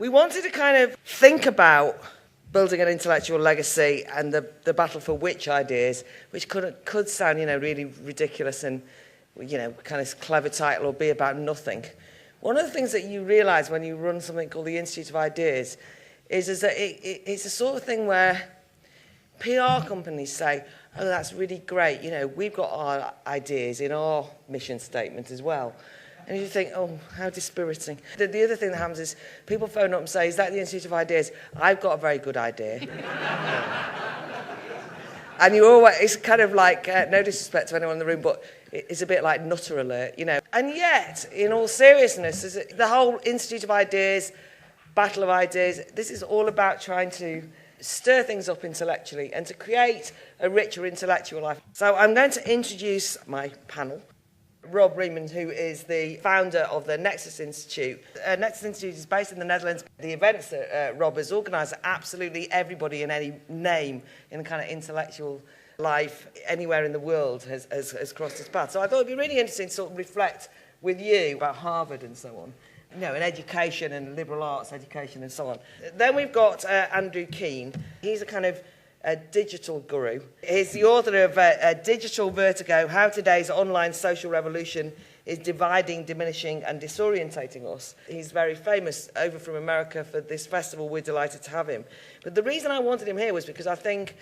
We wanted to kind of think about building an intellectual legacy and the battle for which ideas, which could sound, really ridiculous and, kind of clever title or be about nothing. One of the things that you realise when you run something called the Institute of Ideas is that it's a sort of thing where PR companies say, oh, that's really great, we've got our ideas in our mission statement as well. And you think, oh, how dispiriting. The other thing that happens is people phone up and say, is that the Institute of Ideas? I've got a very good idea. And you always, it's kind of like, no disrespect to anyone in the room, but it's a bit like Nutter Alert, And yet, in all seriousness, the whole Institute of Ideas, battle of ideas, this is all about trying to stir things up intellectually and to create a richer intellectual life. So I'm going to introduce my panel. Rob Riemann, who is the founder of the Nexus Institute. Nexus Institute is based in the Netherlands. The events that Rob has organised, absolutely everybody in any name in the kind of intellectual life anywhere in the world has crossed his path. So I thought it would be really interesting to sort of reflect with you about Harvard and so on. In education and liberal arts education and so on. Then we've got Andrew Keane. He's a kind of a digital guru. He's the author of Digital Vertigo, How Today's Online Social Revolution is Dividing, Diminishing and Disorientating Us. He's very famous over from America for this festival. We're delighted to have him. But the reason I wanted him here was because I think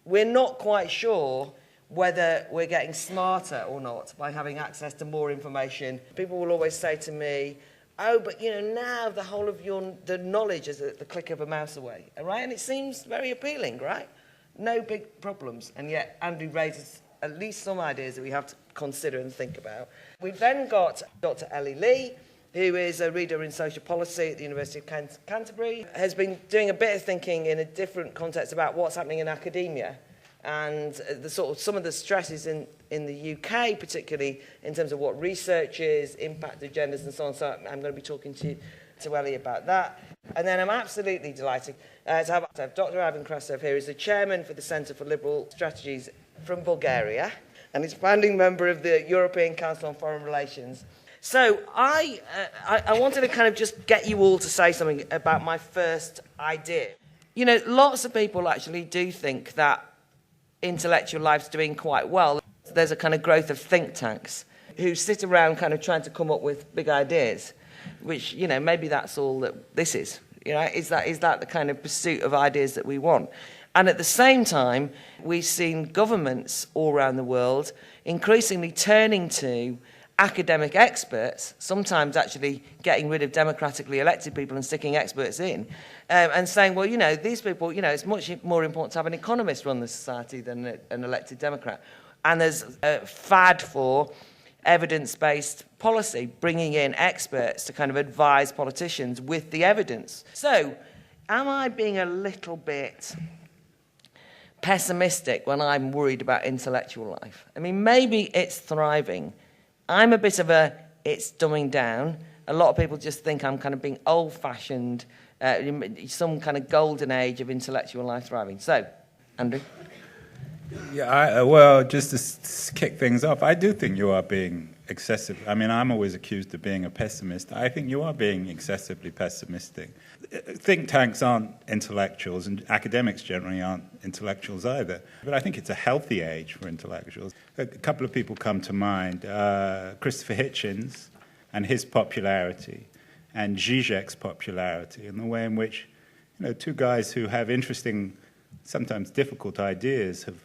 we're not quite sure whether we're getting smarter or not by having access to more information. People will always say to me, oh, but now the whole of the knowledge is at the click of a mouse away, right? And it seems very appealing, right? No big problems, and yet Andrew raises at least some ideas that we have to consider and think about. We've then got Dr. Ellie Lee, who is a reader in social policy at the University of Canterbury, has been doing a bit of thinking in a different context about what's happening in academia and some of the stresses in the UK, particularly in terms of what research is, impact agendas and so on. So I'm going to be talking to Ellie about that. And then I'm absolutely delighted to have Dr. Ivan Krasov here, who's the chairman for the Centre for Liberal Strategies from Bulgaria, and he's founding member of the European Council on Foreign Relations. So I wanted to kind of just get you all to say something about my first idea. Lots of people actually do think that intellectual life's doing quite well. There's a kind of growth of think tanks who sit around kind of trying to come up with big ideas, which, maybe that's all that this is. Is that the kind of pursuit of ideas that we want? And at the same time, we've seen governments all around the world increasingly turning to academic experts, sometimes actually getting rid of democratically elected people and sticking experts in, and saying, well, these people, it's much more important to have an economist run the society than an elected Democrat. And there's a fad for evidence-based policy, bringing in experts to kind of advise politicians with the evidence. So, am I being a little bit pessimistic when I'm worried about intellectual life? I mean, maybe it's thriving. I'm a bit of it's dumbing down. A lot of people just think I'm kind of being old-fashioned, some kind of golden age of intellectual life thriving. So, Andrew? Yeah, just to kick things off, I do think you are being excessive. I mean, I'm always accused of being a pessimist. I think you are being excessively pessimistic. Think tanks aren't intellectuals, and academics generally aren't intellectuals either. But I think it's a healthy age for intellectuals. A couple of people come to mind. Christopher Hitchens and his popularity, and Zizek's popularity, and the way in which, two guys who have interesting, sometimes difficult ideas have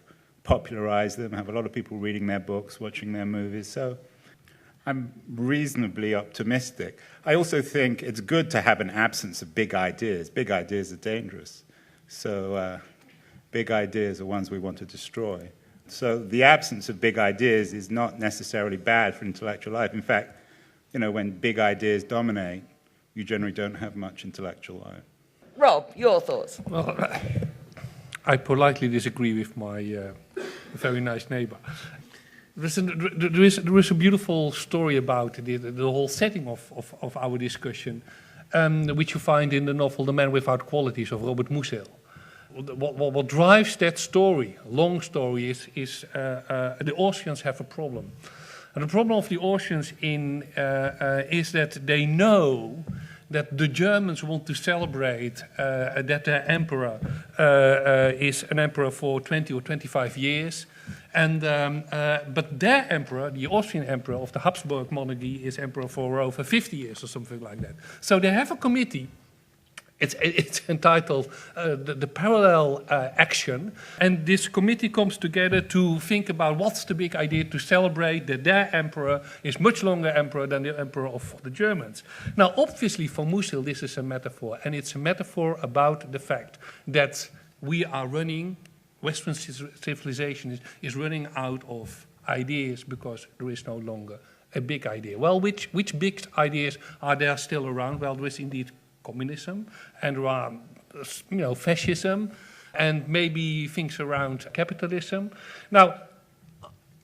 popularized them, have a lot of people reading their books, watching their movies. So I'm reasonably optimistic. I also think it's good to have an absence of big ideas. Big ideas are dangerous. So big ideas are ones we want to destroy. So the absence of big ideas is not necessarily bad for intellectual life. In fact, when big ideas dominate, you generally don't have much intellectual life. Rob, your thoughts? Well, I politely disagree with my very nice neighbor. There is a beautiful story about the whole setting of our discussion, which you find in the novel The Man Without Qualities of Robert Musil. What drives that story, long story, is the Austrians have a problem. And the problem of the Austrians is that they know that the Germans want to celebrate that their emperor is an emperor for 20 or 25 years. And, but their emperor, the Austrian emperor of the Habsburg monarchy, is emperor for over 50 years or something like that. So they have a committee. It's entitled the Parallel Action, and this committee comes together to think about what's the big idea to celebrate that their emperor is much longer emperor than the emperor of the Germans. Now, obviously, for Musil, this is a metaphor, and it's a metaphor about the fact that we are running, Western civilization is running out of ideas because there is no longer a big idea. Well, which big ideas are there still around? Well, there is indeed communism, and around, fascism, and maybe things around capitalism. Now,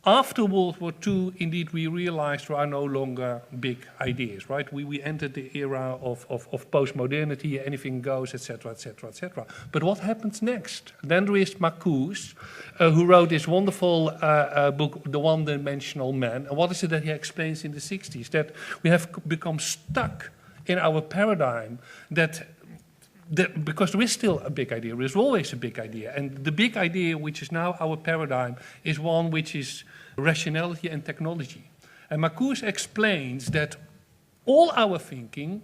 after World War II, indeed, we realized there are no longer big ideas, right? We entered the era of post-modernity, anything goes, etc., etc., etc. But what happens next? Then there is Marcuse, who wrote this wonderful book, The One-Dimensional Man. And what is it that he explains in the 60s? That we have become stuck in our paradigm that because there is still a big idea, there is always a big idea, and the big idea which is now our paradigm is one which is rationality and technology. And Marcuse explains that all our thinking,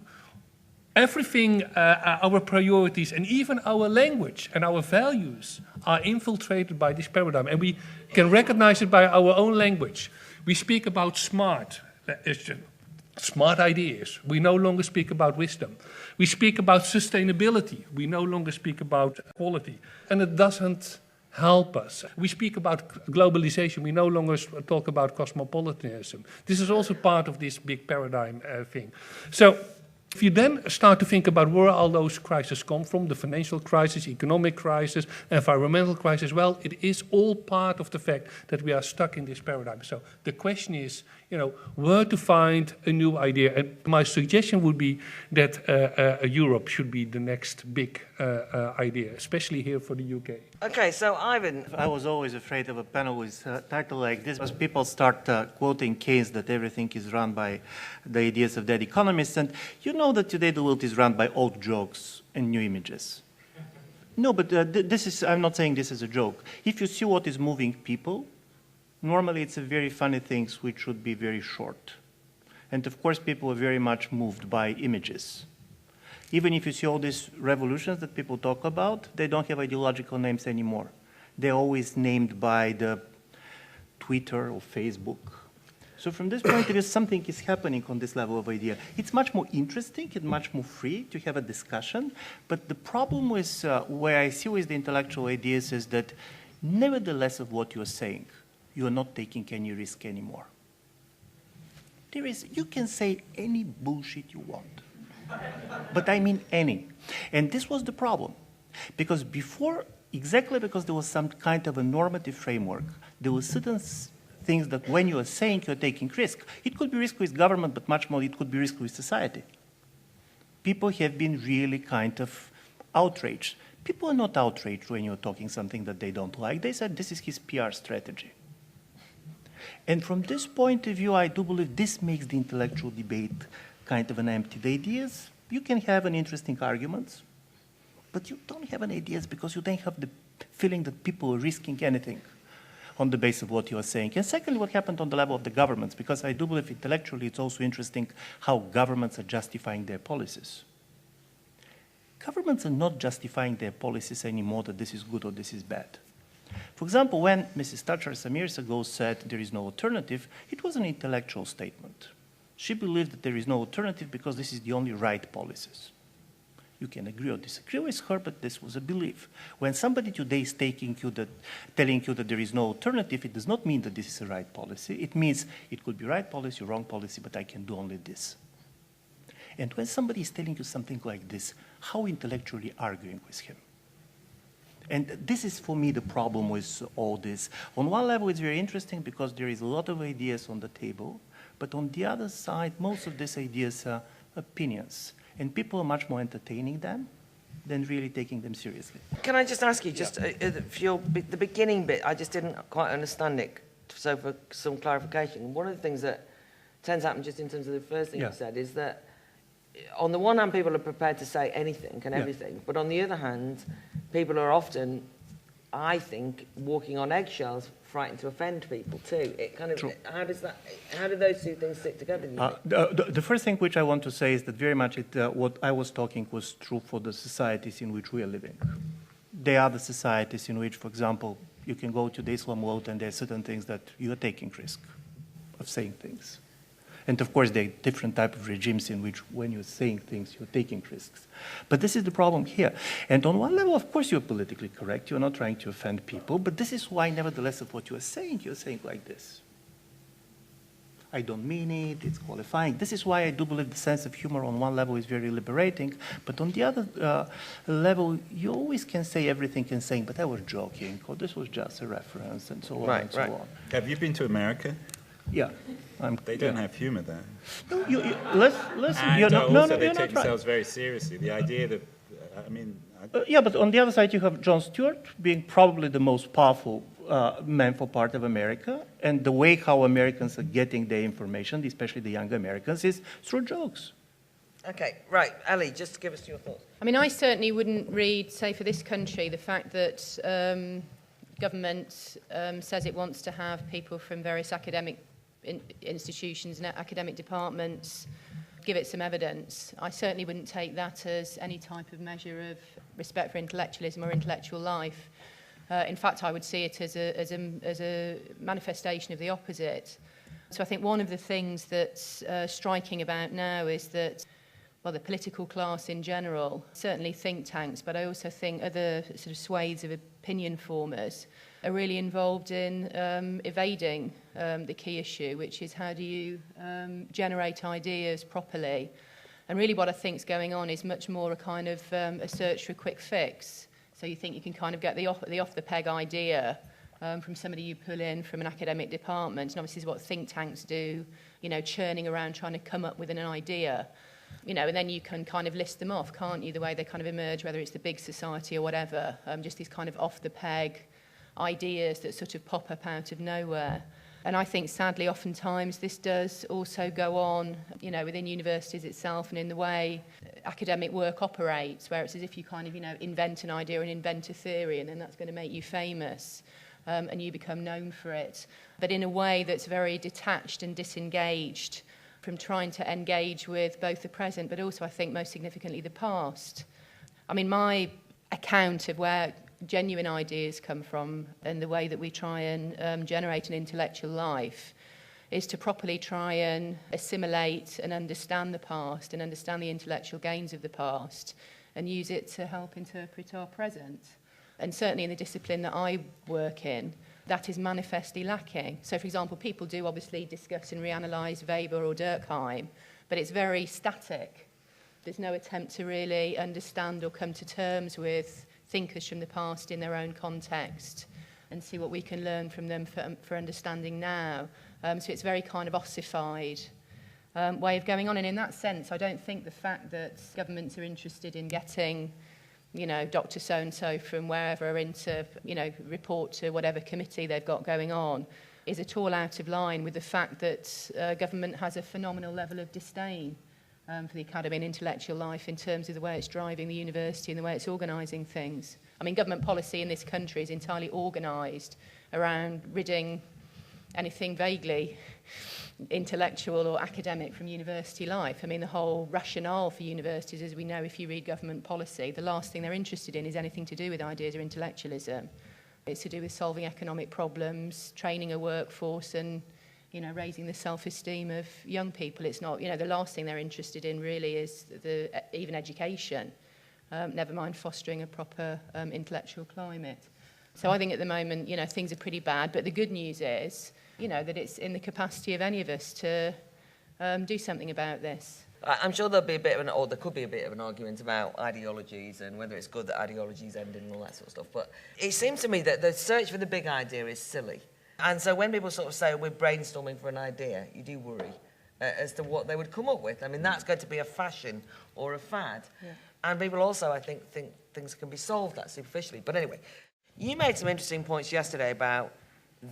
everything, our priorities, and even our language and our values are infiltrated by this paradigm, and we can recognize it by our own language. We speak about smart ideas. We no longer speak about wisdom. We speak about sustainability. We no longer speak about quality. And it doesn't help us. We speak about globalization. We no longer talk about cosmopolitanism. This is also part of this big paradigm thing. So if you then start to think about where all those crises come from, the financial crisis, economic crisis, environmental crisis, well, it is all part of the fact that we are stuck in this paradigm. So the question is, where to find a new idea. And my suggestion would be that Europe should be the next big idea, especially here for the UK. Okay, so Ivan. I was always afraid of a panel with a title like this, because people start quoting Keynes that everything is run by the ideas of dead economists. And you know that today the world is run by old jokes and new images. No, but I'm not saying this is a joke. If you see what is moving people, normally it's a very funny things which should be very short. And of course people are very much moved by images. Even if you see all these revolutions that people talk about, they don't have ideological names anymore. They're always named by the Twitter or Facebook. So from this point of view, something is happening on this level of idea. It's much more interesting and much more free to have a discussion. But the problem with where I see with the intellectual ideas is that nevertheless of what you're saying, you're not taking any risk anymore. You can say any bullshit you want. But I mean any. And this was the problem. Because before, exactly because there was some kind of a normative framework, there were certain things that when you are saying you're taking risk, it could be risk with government, but much more it could be risk with society. People have been really kind of outraged. People are not outraged when you're talking something that they don't like. They said this is his PR strategy. And from this point of view, I do believe this makes the intellectual debate kind of an empty. The ideas, you can have an interesting arguments, but you don't have any ideas because you don't have the feeling that people are risking anything on the basis of what you are saying. And secondly, what happened on the level of the governments, because I do believe intellectually it's also interesting how governments are justifying their policies. Governments are not justifying their policies anymore that this is good or this is bad. For example, when Mrs. Thatcher some years ago said there is no alternative, it was an intellectual statement. She believed that there is no alternative because this is the only right policies. You can agree or disagree with her, but this was a belief. When somebody today is telling you that there is no alternative, it does not mean that this is a right policy. It means it could be right policy, wrong policy, but I can do only this. And when somebody is telling you something like this, how intellectually arguing with him? And this is, for me, the problem with all this. On one level, it's very interesting because there is a lot of ideas on the table, but on the other side, most of these ideas are opinions. And people are much more entertaining them than really taking them seriously. Can I just ask you, just the beginning bit, I just didn't quite understand it, so for some clarification. One of the things that tends to happen just in terms of the first thing you said is that on the one hand, people are prepared to say anything and everything, but on the other hand, people are often, I think, walking on eggshells, frightened to offend people too. It kind of, how do those two things stick together? Do you think? The first thing which I want to say is that very much what I was talking was true for the societies in which we are living. There are the societies in which, for example, you can go to the Islam world and there are certain things that you are taking risk of saying things. And of course, there are different type of regimes in which when you're saying things, you're taking risks. But this is the problem here. And on one level, of course, you're politically correct. You're not trying to offend people. But this is why, nevertheless, of what you're saying like this. I don't mean it, it's qualifying. This is why I do believe the sense of humor on one level is very liberating, but on the other level, you always can say everything in saying, but I was joking, or this was just a reference, and so on and so on. Have you been to America? Yeah. They don't have humor there. No, listen. And Also, they take themselves very seriously. The idea that, yeah, but on the other side, you have Jon Stewart being probably the most powerful man for part of America, and the way how Americans are getting their information, especially the younger Americans, is through jokes. Okay, right. Ali, just give us your thoughts. I mean, I certainly wouldn't read, say, for this country, the fact that government says it wants to have people from various academic institutions and academic departments give it some evidence. I certainly wouldn't take that as any type of measure of respect for intellectualism or intellectual life. In fact, I would see it as a manifestation of the opposite. So I think one of the things that's striking about now is that, well, the political class in general, certainly think tanks, but I also think other sort of swathes of opinion formers are really involved in evading the key issue, which is how do you generate ideas properly. And really what I think is going on is much more a kind of a search for a quick fix. So you think you can kind of get the off-the-peg idea from somebody you pull in from an academic department, and obviously this is what think tanks do, you know, churning around trying to come up with an idea. You know, and then you can kind of list them off, can't you, the way they kind of emerge, whether it's the big society or whatever, just these kind of off-the-peg ideas that sort of pop up out of nowhere. And I think, sadly, oftentimes this does also go on, you know, within universities itself and in the way academic work operates, where it's as if you kind of, you know, invent an idea and invent a theory, and then that's going to make you famous, and you become known for it. But in a way that's very detached and disengaged from trying to engage with both the present, but also, I think, most significantly, the past. I mean, my account of where genuine ideas come from and the way that we try and generate an intellectual life is to properly try and assimilate and understand the past and understand the intellectual gains of the past and use it to help interpret our present. And certainly in the discipline that I work in, that is manifestly lacking. So, for example, people do obviously discuss and reanalyse Weber or Durkheim, but it's very static. There's no attempt to really understand or come to terms with thinkers from the past in their own context and see what we can learn from them for understanding now. So it's very kind of ossified way of going on. And in that sense, I don't think the fact that governments are interested in getting, you know, Dr. So-and-so from wherever into, you know, report to whatever committee they've got going on is at all out of line with the fact that government has a phenomenal level of disdain for the academy and intellectual life in terms of the way it's driving the university and the way it's organising things. I mean, government policy in this country is entirely organised around ridding anything vaguely intellectual or academic from university life. I mean, the whole rationale for universities, as we know if you read government policy, the last thing they're interested in is anything to do with ideas or intellectualism. It's to do with solving economic problems, training a workforce and, you know, raising the self-esteem of young people. It's not, you know, the last thing they're interested in really is even education, never mind fostering a proper intellectual climate. So I think at the moment, you know, things are pretty bad, but the good news is, you know, that it's in the capacity of any of us to do something about this. I'm sure there'll be a bit of or there could be a bit of an argument about ideologies and whether it's good that ideologies end and all that sort of stuff. But it seems to me that the search for the big idea is silly. And so when people sort of say we're brainstorming for an idea, you do worry as to what they would come up with. I mean, that's going to be a fashion or a fad. Yeah. And people also, I think things can be solved that superficially. But anyway, you made some interesting points yesterday about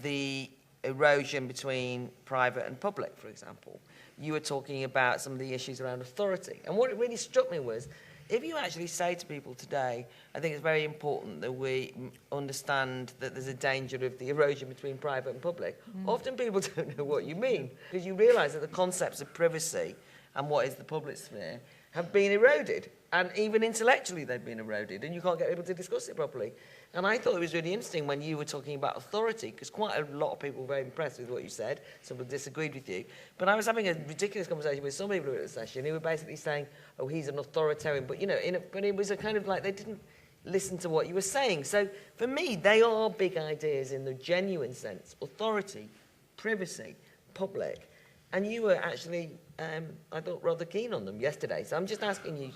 the erosion between private and public, for example. You were talking about some of the issues around authority. And what really struck me was, if you actually say to people today, I think it's very important that we understand that there's a danger of the erosion between private and public, often people don't know what you mean, because you realise that the concepts of privacy and what is the public sphere have been eroded. And even intellectually they've been eroded, and you can't get people to discuss it properly. And I thought it was really interesting when you were talking about authority, because quite a lot of people were very impressed with what you said. Some people disagreed with you. But I was having a ridiculous conversation with some people at the session who were basically saying, oh, he's an authoritarian. But, you know, but it was a kind of like they didn't listen to what you were saying. So for me, they are big ideas in the genuine sense. Authority, privacy, public. And you were actually, I thought, rather keen on them yesterday. So I'm just asking you.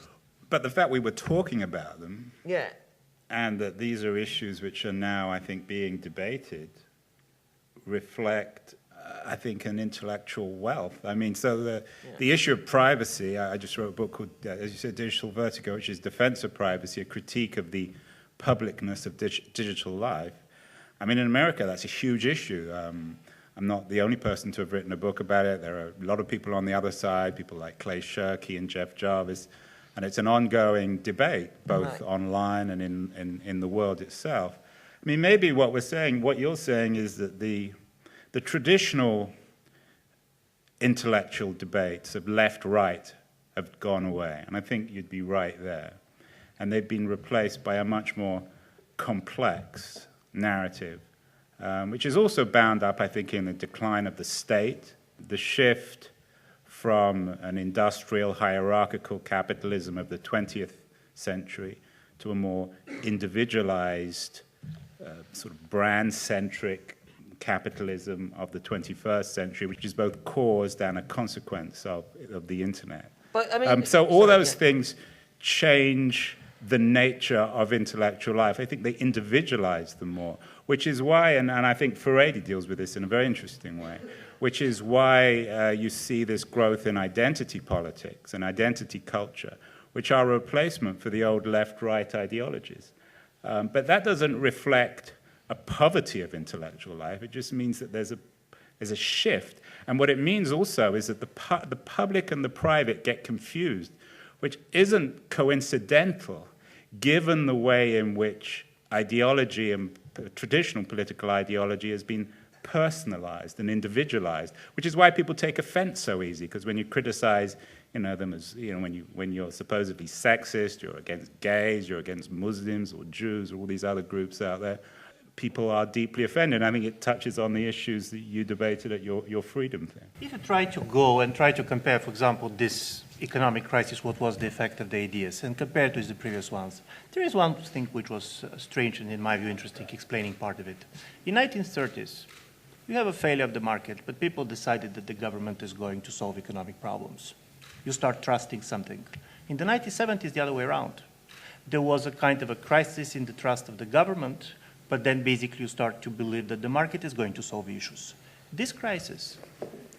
But the fact we were talking about them, yeah, and that these are issues which are now, I think, being debated, reflect, I think, an intellectual wealth. I mean, so the issue of privacy, I just wrote a book called, as you said, Digital Vertigo, which is Defense of Privacy, a critique of the publicness of digital life. I mean, in America, that's a huge issue. I'm not the only person to have written a book about it. There are a lot of people on the other side, people like Clay Shirky and Jeff Jarvis, and it's an ongoing debate, both online and in the world itself. I mean, maybe what you're saying is that the traditional intellectual debates of left-right have gone away, and I think you'd be right there. And they've been replaced by a much more complex narrative, which is also bound up, I think, in the decline of the state, the shift from an industrial hierarchical capitalism of the 20th century to a more individualized, sort of brand-centric capitalism of the 21st century, which is both caused and a consequence of the internet. But, I mean, so all those things change the nature of intellectual life. I think they individualize them more, which is why, and I think Furedi deals with this in a very interesting way, which is why you see this growth in identity politics and identity culture, which are a replacement for the old left-right ideologies. But that doesn't reflect a poverty of intellectual life. It just means that there's a shift. And what it means also is that the public and the private get confused, which isn't coincidental, given the way in which ideology and traditional political ideology has been personalized and individualized, which is why people take offense so easy, because when you criticize them as, when you're supposedly sexist, you're against gays, you're against Muslims or Jews or all these other groups out there, people are deeply offended. I think it touches on the issues that you debated at your freedom thing. If you try to go and try to compare, for example, this economic crisis, what was the effect of the ideas, and compare it with the previous ones, there is one thing which was strange and, in my view, interesting, explaining part of it. In 1930s, you have a failure of the market, but people decided that the government is going to solve economic problems. You start trusting something. In the 1970s, the other way around. There was a kind of a crisis in the trust of the government, but then basically you start to believe that the market is going to solve issues. This crisis,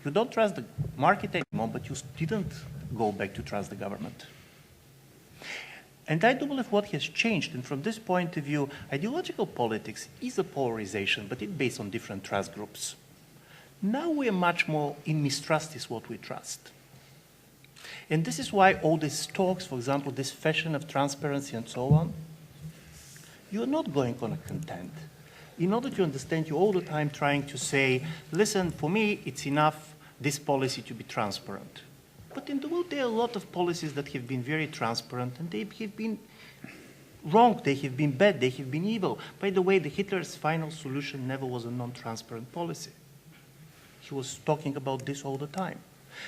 you don't trust the market anymore, but you didn't go back to trust the government. And I do believe what has changed, and from this point of view, ideological politics is a polarization, but it's based on different trust groups. Now we are much more in mistrust is what we trust. And this is why all these talks, for example, this fashion of transparency and so on, you're not going on a contend. In order to understand, you're all the time trying to say, listen, for me, it's enough this policy to be transparent. But in the world, there are a lot of policies that have been very transparent, and they have been wrong, they have been bad, they have been evil. By the way, Hitler's final solution never was a non-transparent policy. He was talking about this all the time.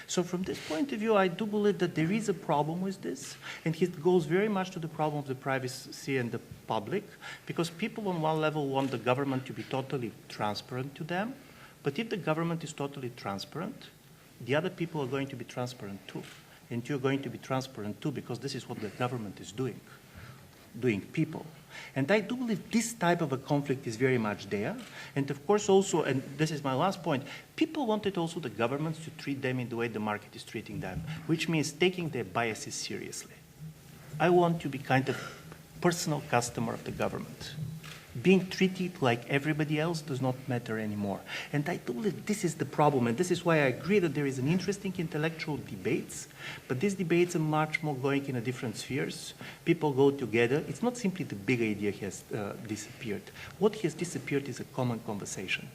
So from this point of view, I do believe that there is a problem with this, and it goes very much to the problem of the privacy and the public, because people on one level want the government to be totally transparent to them, but if the government is totally transparent, the other people are going to be transparent too. And you're going to be transparent too, because this is what the government is doing people. And I do believe this type of a conflict is very much there. And of course also, and this is my last point, people wanted also the governments to treat them in the way the market is treating them, which means taking their biases seriously. I want to be kind of personal customer of the government. being treated like everybody else does not matter anymore. And I told that this is the problem, and this is why I agree that there is an interesting intellectual debates, but these debates are much more going in a different spheres. People go together. It's not simply the big idea has disappeared. What has disappeared is a common conversation.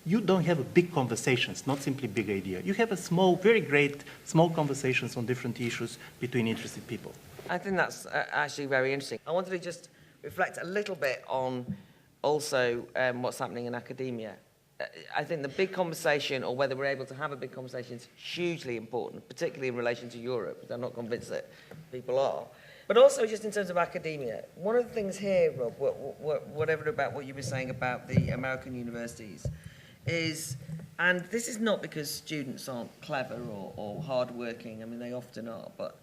You don't have a big conversations, not simply big idea. You have a small, very great, small conversations on different issues between interested people. I think that's actually very interesting. I wanted to just reflect a little bit on also what's happening in academia. I think the big conversation, or whether we're able to have a big conversation, is hugely important, particularly in relation to Europe. I'm not convinced that people are. But also just in terms of academia, one of the things here, Rob, whatever about what you were saying about the American universities, is, and this is not because students aren't clever or hardworking, I mean, they often are, but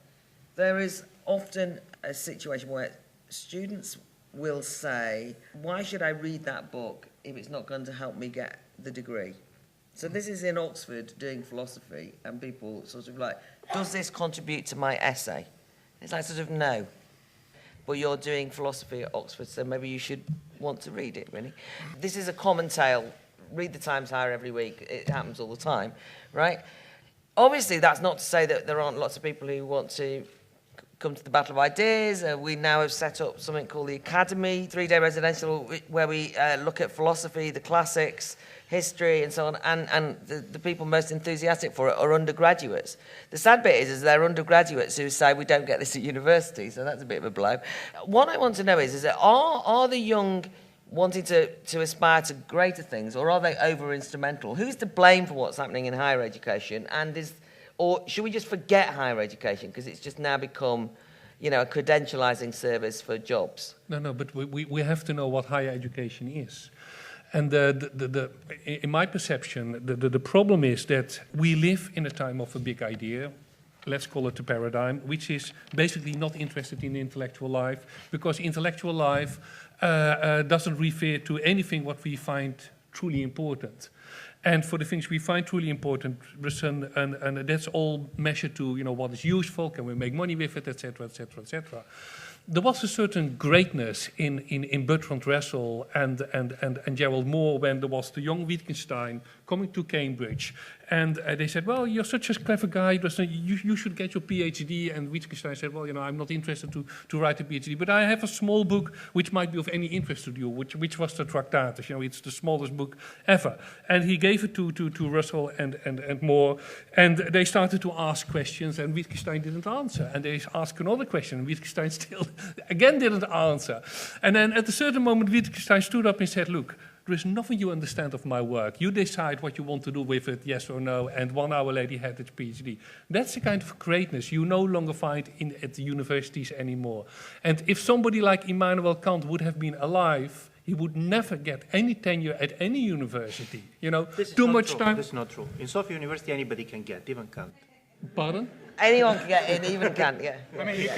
there is often a situation where students will say, why should I read that book if it's not going to help me get the degree? So this is in Oxford doing philosophy, and people sort of like, does this contribute to my essay? It's like sort of no. But you're doing philosophy at Oxford, so maybe you should want to read it, really. This is a common tale. Read the Times Higher every week. It happens all the time, right? Obviously, that's not to say that there aren't lots of people who want to come to the Battle of Ideas. We now have set up something called the Academy, 3-day residential, where we look at philosophy, the classics, history, and so on, and the people most enthusiastic for it are undergraduates. The sad bit is they're undergraduates who say we don't get this at university, so that's a bit of a blow. What I want to know is that are the young wanting to aspire to greater things, or are they over-instrumental? Who's to blame for what's happening in higher education, or should we just forget higher education because it's just now become, a credentializing service for jobs? No, but we have to know what higher education is. And in my perception, the problem is that we live in a time of a big idea. Let's call it the paradigm, which is basically not interested in intellectual life, because intellectual life doesn't refer to anything what we find truly important. And for the things we find truly important, and that's all measured to what is useful, can we make money with it, etc., etc., etc. There was a certain greatness in Bertrand Russell and Gerald Moore when there was the young Wittgenstein coming to Cambridge. And they said, well, you're such a clever guy, you should get your PhD. And Wittgenstein said, well, I'm not interested to write a PhD, but I have a small book which might be of any interest to you, which was the Tractatus. It's the smallest book ever. And he gave it to Russell and Moore, and they started to ask questions, and Wittgenstein didn't answer. And they asked another question, and Wittgenstein still, again, didn't answer. And then at a certain moment, Wittgenstein stood up and said, look, there is nothing you understand of my work. You decide what you want to do with it, yes or no, and 1 hour later he had his PhD. That's the kind of greatness you no longer find at the universities anymore. And if somebody like Immanuel Kant would have been alive, he would never get any tenure at any university. This too much time. This is not true. In Sofia University, anybody can get, even Kant. Pardon? Anyone can get in, even Kant, yeah. I mean, you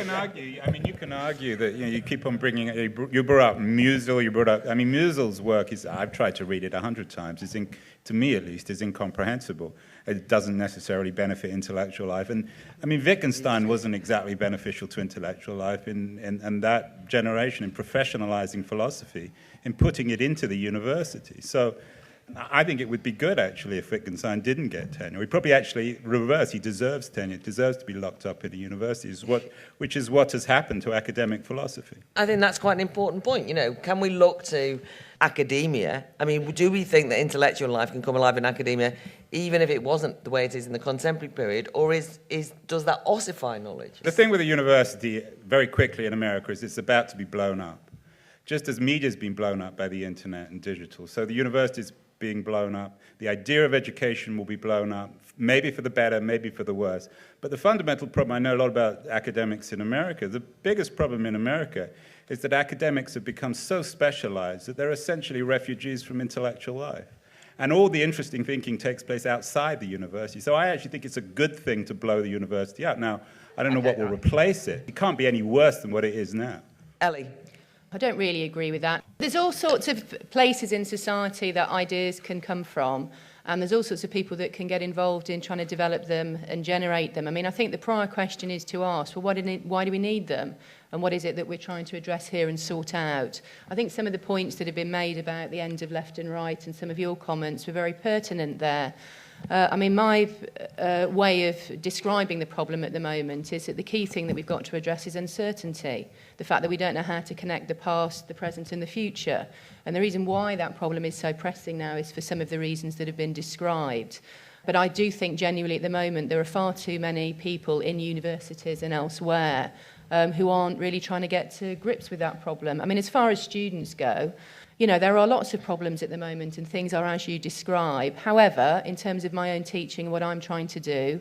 can argue that you keep on bringing. You brought up Musil. You brought up. I mean, Musil's work is. I've tried to read it 100 times. To me at least, is incomprehensible. It doesn't necessarily benefit intellectual life. And I mean, Wittgenstein wasn't exactly beneficial to intellectual life in that generation, in professionalizing philosophy, in putting it into the university. So I think it would be good, actually, if Wittgenstein didn't get tenure. He probably actually reverse. He deserves tenure. Deserves to be locked up in a university, which is what has happened to academic philosophy. I think that's quite an important point. Can we look to academia? I mean, do we think that intellectual life can come alive in academia, even if it wasn't the way it is in the contemporary period, or does that ossify knowledge? The thing with the university, very quickly in America, is it's about to be blown up, just as media's been blown up by the internet and digital. So the university's being blown up. The idea of education will be blown up, maybe for the better, maybe for the worse. But the fundamental problem, I know a lot about academics in America, the biggest problem in America is that academics have become so specialized that they're essentially refugees from intellectual life. And all the interesting thinking takes place outside the university. So I actually think it's a good thing to blow the university out. Now, I don't know what will replace it. It can't be any worse than what it is now. Ellie? I don't really agree with that. There's all sorts of places in society that ideas can come from, And there's all sorts of people that can get involved in trying to develop them and generate them. I mean, I think the prior question is to ask, well, why do we need them? And what is it that we're trying to address here and sort out? I think some of the points that have been made about the end of left and right and some of your comments were very pertinent there. I mean, my way of describing the problem at the moment is that the key thing that we've got to address is uncertainty. The fact that we don't know how to connect the past, the present and the future. And the reason why that problem is so pressing now is for some of the reasons that have been described. But I do think genuinely at the moment there are far too many people in universities and elsewhere who aren't really trying to get to grips with that problem. I mean, as far as students go, you know, there are lots of problems at the moment and things are as you describe. However, in terms of my own teaching and what I'm trying to do,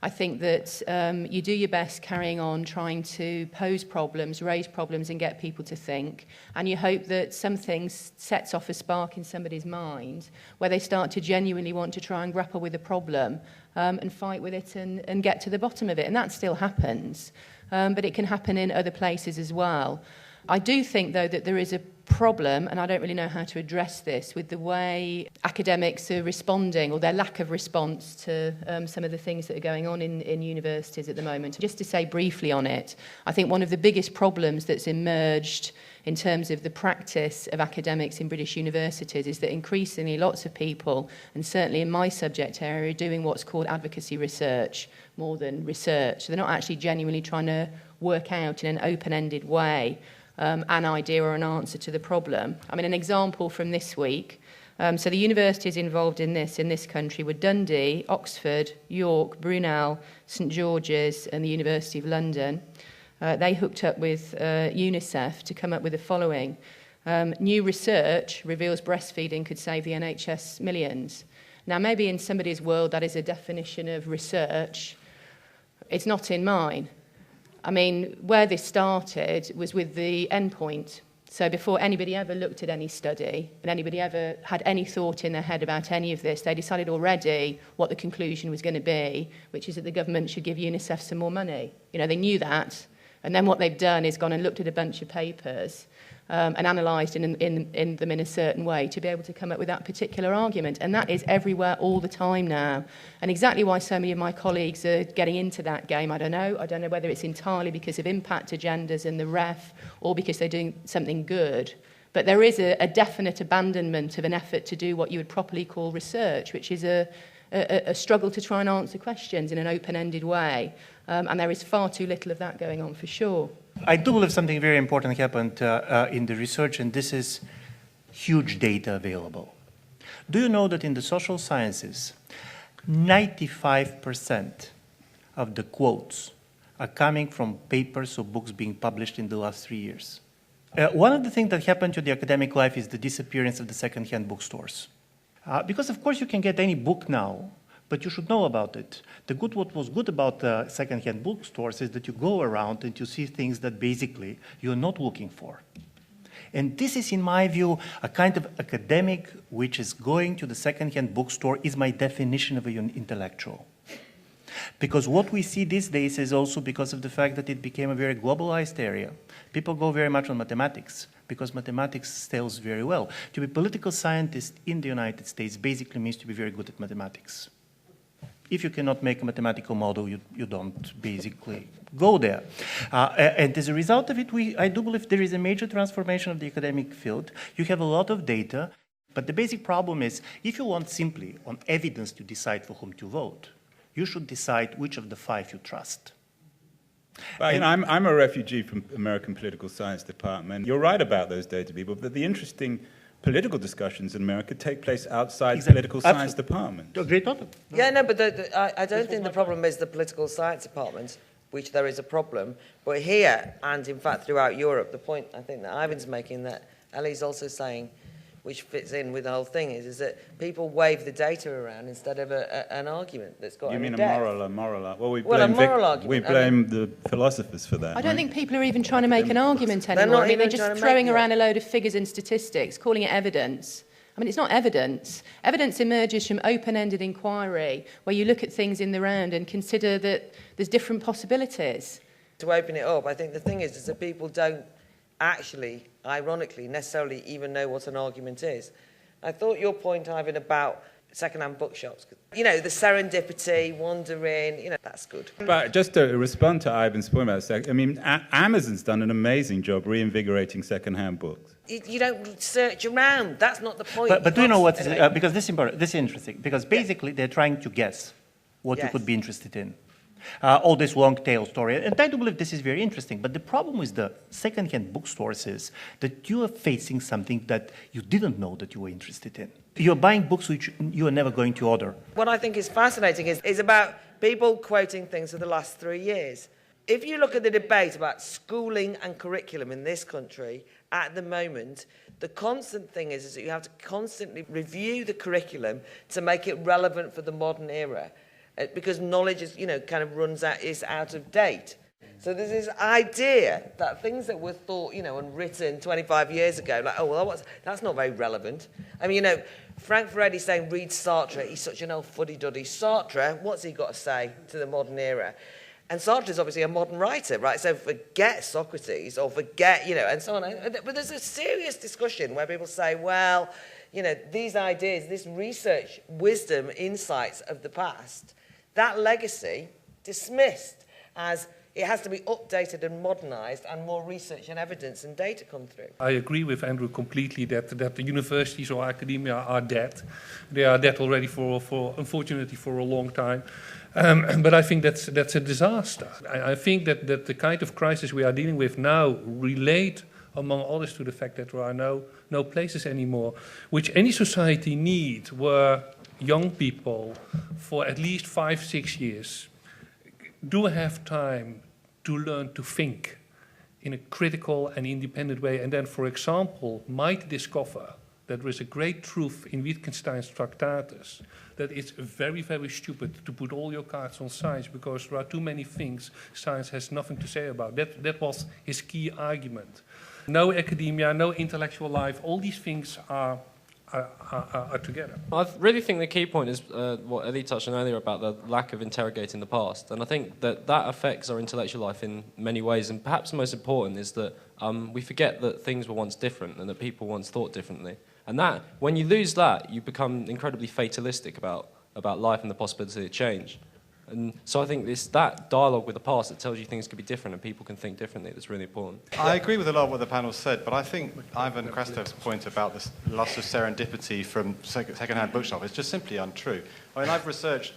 I think that you do your best carrying on trying to pose problems, raise problems and get people to think. And you hope that something sets off a spark in somebody's mind where they start to genuinely want to try and grapple with a problem and fight with it and get to the bottom of it. And that still happens, but it can happen in other places as well. I do think, though, that there is a problem, and I don't really know how to address this, with the way academics are responding or their lack of response to some of the things that are going on in universities at the moment. Just to say briefly on it, I think one of the biggest problems that's emerged in terms of the practice of academics in British universities is that increasingly lots of people, and certainly in my subject area, are doing what's called advocacy research more than research. So they're not actually genuinely trying to work out in an open-ended way an idea or an answer to the problem. I mean, an example from this week. So the universities involved in this country were Dundee, Oxford, York, Brunel, St George's and the University of London. They hooked up with UNICEF to come up with the following. New research reveals breastfeeding could save the NHS millions. Now, maybe in somebody's world that is a definition of research. It's not in mine. I mean, where this started was with the endpoint. So before anybody ever looked at any study and anybody ever had any thought in their head about any of this, they decided already what the conclusion was going to be, which is that the government should give UNICEF some more money. You know, they knew that. And then what they've done is gone and looked at a bunch of papers and analysed in them in a certain way to be able to come up with that particular argument. And that is everywhere all the time now. And exactly why so many of my colleagues are getting into that game, I don't know. I don't know whether it's entirely because of impact agendas and the ref or because they're doing something good. But there is a definite abandonment of an effort to do what you would properly call research, which is a struggle to try and answer questions in an open-ended way. And there is far too little of that going on, for sure. I do believe something very important happened in the research, and this is huge data available. Do you know that in the social sciences, 95% of the quotes are coming from papers or books being published in the last 3 years? One of the things that happened to the academic life is the disappearance of the second-hand bookstores. Because, of course, you can get any book now, but you should know about it. What was good about the second-hand bookstores is that you go around and you see things that basically you're not looking for. And this is, in my view, a kind of academic which is going to the second-hand bookstore is my definition of an intellectual. Because what we see these days is also because of the fact that it became a very globalized area. People go very much on mathematics because mathematics sells very well. To be a political scientist in the United States basically means to be very good at mathematics. If you cannot make a mathematical model, you don't basically go there. And as a result of it, I do believe there is a major transformation of the academic field. You have a lot of data, but the basic problem is if you want simply on evidence to decide for whom to vote, you should decide which of the 5 you trust. Well, you know, I'm a refugee from American political science department. You're right about those data people, but the interesting political discussions in America take place outside the political science department. Great thought. Yeah, no, but I don't think the problem is the political science department, which there is a problem. But here, and in fact throughout Europe, the point I think that Ivan's making, that Ellie's also saying, which fits in with the whole thing, is that people wave the data around instead of an argument that's got You mean depth. a moral argument? Well, we blame the philosophers for that. I don't think people are even trying to make an argument anymore. I mean, they're just throwing around a load of figures and statistics, calling it evidence. I mean, it's not evidence. Evidence emerges from open-ended inquiry, where you look at things in the round and consider that there's different possibilities. To open it up, I think the thing is that people don't actually, ironically, necessarily even know what an argument is. I thought your point, Ivan, about secondhand bookshops. You know, the serendipity, wandering, you know, that's good. But just to respond to Ivan's point about I mean, Amazon's done an amazing job reinvigorating secondhand books. You don't search around. That's not the point. But do you know what? Anyway. Because this is interesting. Because basically they're trying to guess what you Yes. could be interested in. All this long tail story. And I do believe this is very interesting. But the problem with the second-hand bookstores is that you are facing something that you didn't know that you were interested in. You're buying books which you are never going to order. What I think is fascinating is about people quoting things for the last 3 years. If you look at the debate about schooling and curriculum in this country at the moment, the constant thing is that you have to constantly review the curriculum to make it relevant for the modern era. Because knowledge is, you know, kind of is out of date. So there's this idea that things that were thought, you know, and written 25 years ago, like, oh, well, that's not very relevant. I mean, you know, Frank Furedi's saying, read Sartre, he's such an old fuddy-duddy. Sartre, what's he got to say to the modern era? And Sartre is obviously a modern writer, right? So forget Socrates or forget, you know, and so on. But there's a serious discussion where people say, well, you know, these ideas, this research, wisdom, insights of the past, that legacy dismissed as it has to be updated and modernized and more research and evidence and data come through. I agree with Andrew completely that the universities or academia are dead. They are dead already for unfortunately for a long time. But I think that's a disaster. I think that the kind of crisis we are dealing with now relate, among others, to the fact that there are no places anymore, which any society needs, where young people for at least 5-6 years do have time to learn to think in a critical and independent way, and then, for example, might discover that there is a great truth in Wittgenstein's Tractatus, that it's very, very stupid to put all your cards on science because there are too many things science has nothing to say about. That was his key argument. No academia, no intellectual life, all these things are together. I really think the key point is what Ellie touched on earlier about the lack of interrogating the past. And I think that affects our intellectual life in many ways. And perhaps the most important is that we forget that things were once different and that people once thought differently. And that, when you lose that, you become incredibly fatalistic about life and the possibility of change. And so I think it's that dialogue with the past that tells you things could be different and people can think differently that's really important. I agree with a lot of what the panel said, but I think Ivan Krastov's point about this loss of serendipity from second-hand bookshop is just simply untrue. I mean, I've researched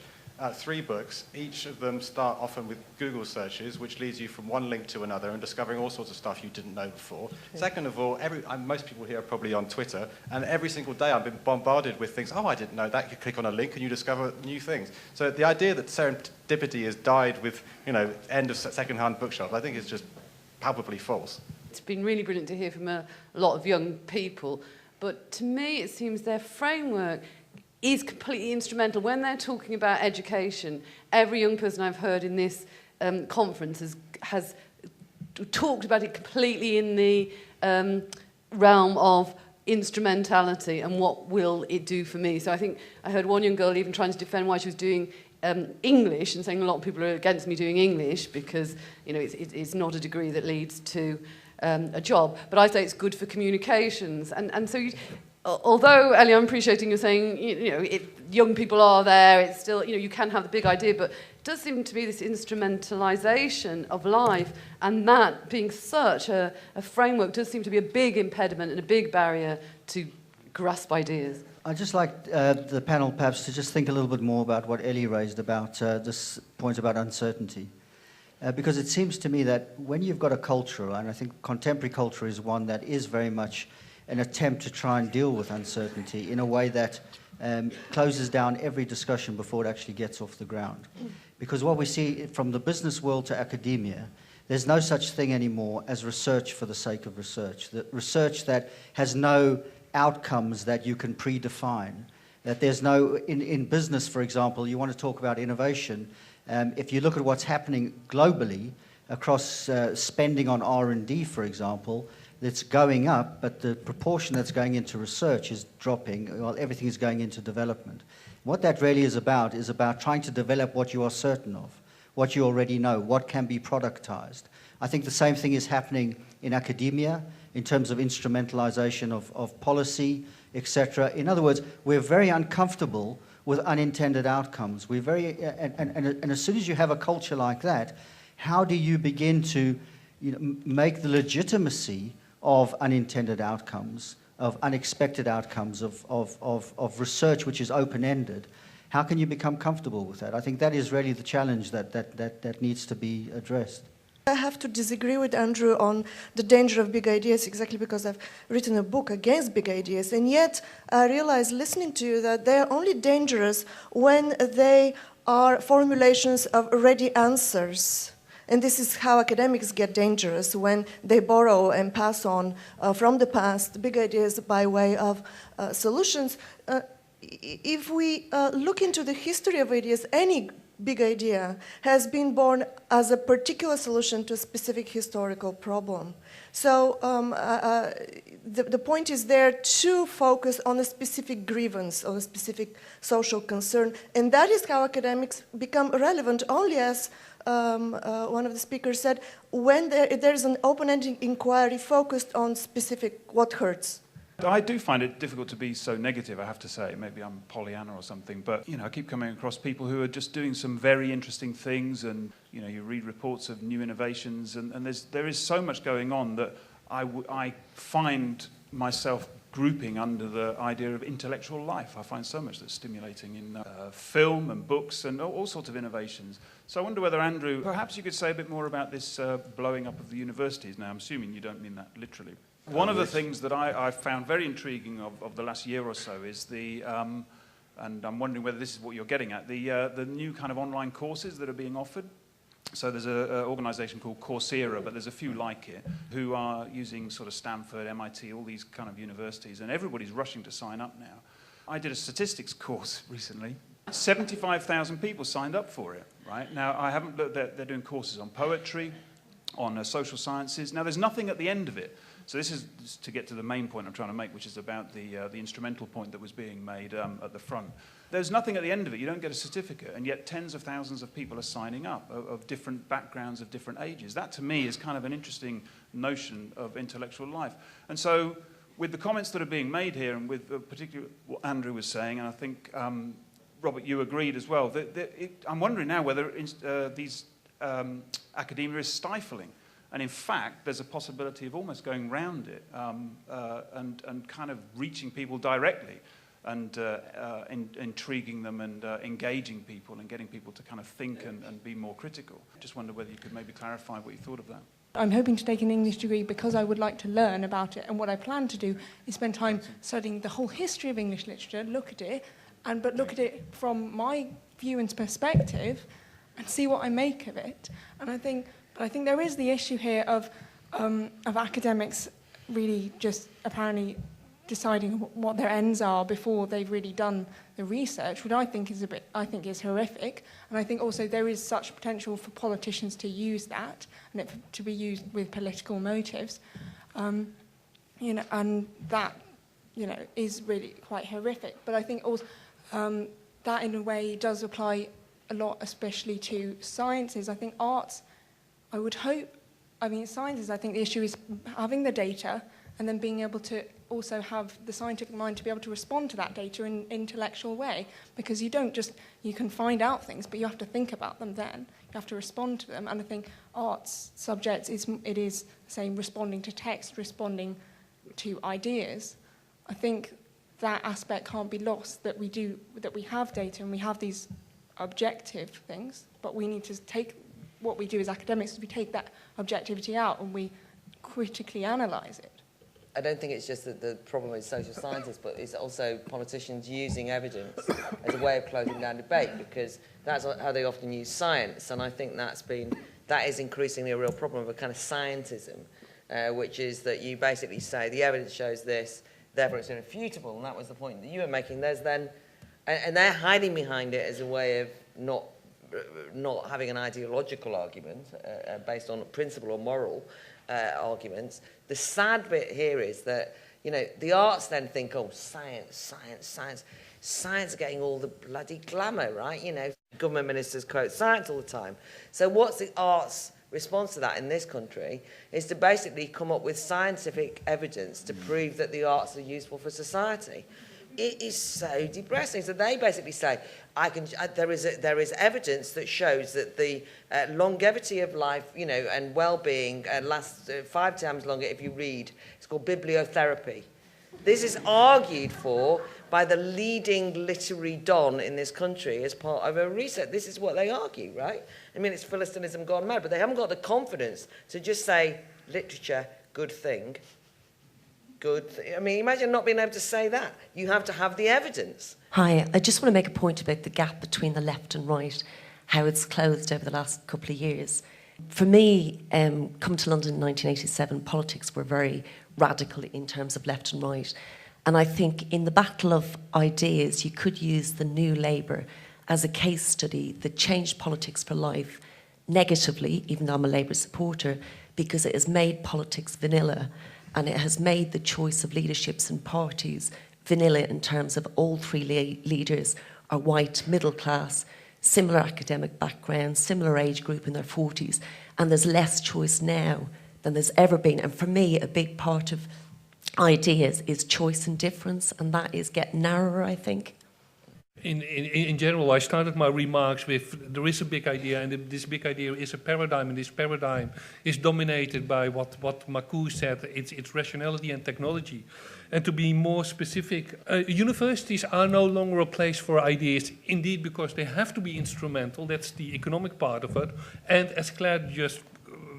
3 books. Each of them start often with Google searches, which leads you from one link to another and discovering all sorts of stuff you didn't know before. Second of all, most people here are probably on Twitter, and every single day I've been bombarded with things, oh, I didn't know that. You click on a link and you discover new things. So the idea that serendipity has died with, you know, end of second-hand bookshop, I think is just palpably false. It's been really brilliant to hear from a lot of young people, but to me it seems their framework is completely instrumental. When they're talking about education, every young person I've heard in this conference has talked about it completely in the realm of instrumentality and what will it do for me. So I think I heard one young girl even trying to defend why she was doing English and saying a lot of people are against me doing English because, you know, it's not a degree that leads to a job. But I say it's good for communications. And so although, Ellie, I'm appreciating you're saying, young people are there, it's still, you can have the big idea, but it does seem to be this instrumentalization of life, and that being such a framework does seem to be a big impediment and a big barrier to grasp ideas. I'd just like the panel perhaps to just think a little bit more about what Ellie raised about this point about uncertainty. Because it seems to me that when you've got a culture, and I think contemporary culture is one that is very much an attempt to try and deal with uncertainty in a way that closes down every discussion before it actually gets off the ground. Because what we see from the business world to academia, there's no such thing anymore as research for the sake of research. The research that has no outcomes that you can predefine. That there's no, in business, for example, you want to talk about innovation. If you look at what's happening globally across spending on R&D, for example, it's going up, but the proportion that's going into research is dropping, while everything is going into development. What that really is about trying to develop what you are certain of, what you already know, what can be productized. I think the same thing is happening in academia. in terms of instrumentalization of policy, etc. In other words, we're very uncomfortable with unintended outcomes. We're very, and as soon as you have a culture like that, how do you begin to make the legitimacy of unintended outcomes, of unexpected outcomes, of research which is open-ended? How can you become comfortable with that? I think that is really the challenge that needs to be addressed. I have to disagree with Andrew on the danger of big ideas, exactly because I've written a book against big ideas, and yet I realize listening to you that they are only dangerous when they are formulations of ready answers. And this is how academics get dangerous, when they borrow and pass on from the past big ideas by way of solutions. If we look into the history of ideas, any big idea has been born as a particular solution to a specific historical problem. So the point is there to focus on a specific grievance or a specific social concern, and that is how academics become relevant only, as one of the speakers said, when there's an open-ended inquiry focused on specific what hurts. I do find it difficult to be so negative, I have to say. Maybe I'm Pollyanna or something, but I keep coming across people who are just doing some very interesting things, and you read reports of new innovations, and there is so much going on that I find myself grouping under the idea of intellectual life. I find so much that's stimulating in film and books and all sorts of innovations. So I wonder whether, Andrew, perhaps you could say a bit more about this blowing up of the universities. Now, I'm assuming you don't mean that literally. One of the things that I found very intriguing of the last year or so is the, and I'm wondering whether this is what you're getting at, the new kind of online courses that are being offered. So there's an organisation called Coursera, but there's a few like it, who are using sort of Stanford, MIT, all these kind of universities, and everybody's rushing to sign up now. I did a statistics course recently. 75,000 people signed up for it, right? Now, I haven't looked, they're doing courses on poetry, on social sciences. Now, there's nothing at the end of it. So this is to get to the main point I'm trying to make, which is about the instrumental point that was being made at the front. There's nothing at the end of it. You don't get a certificate, and yet tens of thousands of people are signing up of different backgrounds, of different ages. That, to me, is kind of an interesting notion of intellectual life. And so with the comments that are being made here, and with particularly what Andrew was saying, and I think, Robert, you agreed as well, I'm wondering now whether these academia is stifling. And in fact, there's a possibility of almost going round it and kind of reaching people directly and intriguing them and engaging people and getting people to kind of think and be more critical. Just wonder whether you could maybe clarify what you thought of that. I'm hoping to take an English degree because I would like to learn about it, and what I plan to do is spend time studying the whole history of English literature, look at it, but look at it from my view and perspective and see what I make of it. And I think there is the issue here of academics really just apparently deciding what their ends are before they've really done the research, which I think is horrific. And I think also there is such potential for politicians to use that and it to be used with political motives, and that is really quite horrific. But I think also that in a way does apply a lot, especially to sciences. I think arts, I would hope, sciences, I think the issue is having the data and then being able to also have the scientific mind to be able to respond to that data in an intellectual way, because you can find out things, but you have to think about them then. You have to respond to them. And I think arts subjects, it is saying responding to text, responding to ideas. I think that aspect can't be lost, that we have data and we have these objective things, but we need to take what we do as academics is we take that objectivity out and we critically analyse it. I don't think it's just that the problem is social scientists, but it's also politicians using evidence as a way of closing down debate, because that's how they often use science. And I think that is increasingly a real problem of a kind of scientism, which is that you basically say the evidence shows this, therefore it's irrefutable. And that was the point that you were making. And they're hiding behind it as a way of not having an ideological argument based on principle or moral arguments. The sad bit here is that, the arts then think, oh, science are getting all the bloody glamour, right? Government ministers quote science all the time. So what's the arts response to that in this country is to basically come up with scientific evidence to prove that the arts are useful for society. It is so depressing. So they basically say, there is evidence that shows that the longevity of life, you know, and well-being lasts 5 times longer if you read. It's called bibliotherapy. This is argued for by the leading literary don in this country as part of a research. This is what they argue, right? I mean, it's Philistinism gone mad, but they haven't got the confidence to just say, literature, good thing. I mean, imagine not being able to say that. You have to have the evidence. Hi, I just want to make a point about the gap between the left and right, how it's closed over the last couple of years. For me, coming to London in 1987, politics were very radical in terms of left and right. And I think in the battle of ideas, you could use the New Labour as a case study that changed politics for life negatively, even though I'm a Labour supporter, because it has made politics vanilla. And it has made the choice of leaderships and parties vanilla in terms of all 3 leaders are white, middle class, similar academic background, similar age group in their 40s. And there's less choice now than there's ever been. And for me, a big part of ideas is choice and difference, and that is getting narrower, I think. In general, I started my remarks with there is a big idea, and this big idea is a paradigm, and this paradigm is dominated by what Marcuse said, it's rationality and technology. And to be more specific, universities are no longer a place for ideas, indeed because they have to be instrumental, that's the economic part of it, and as Claire just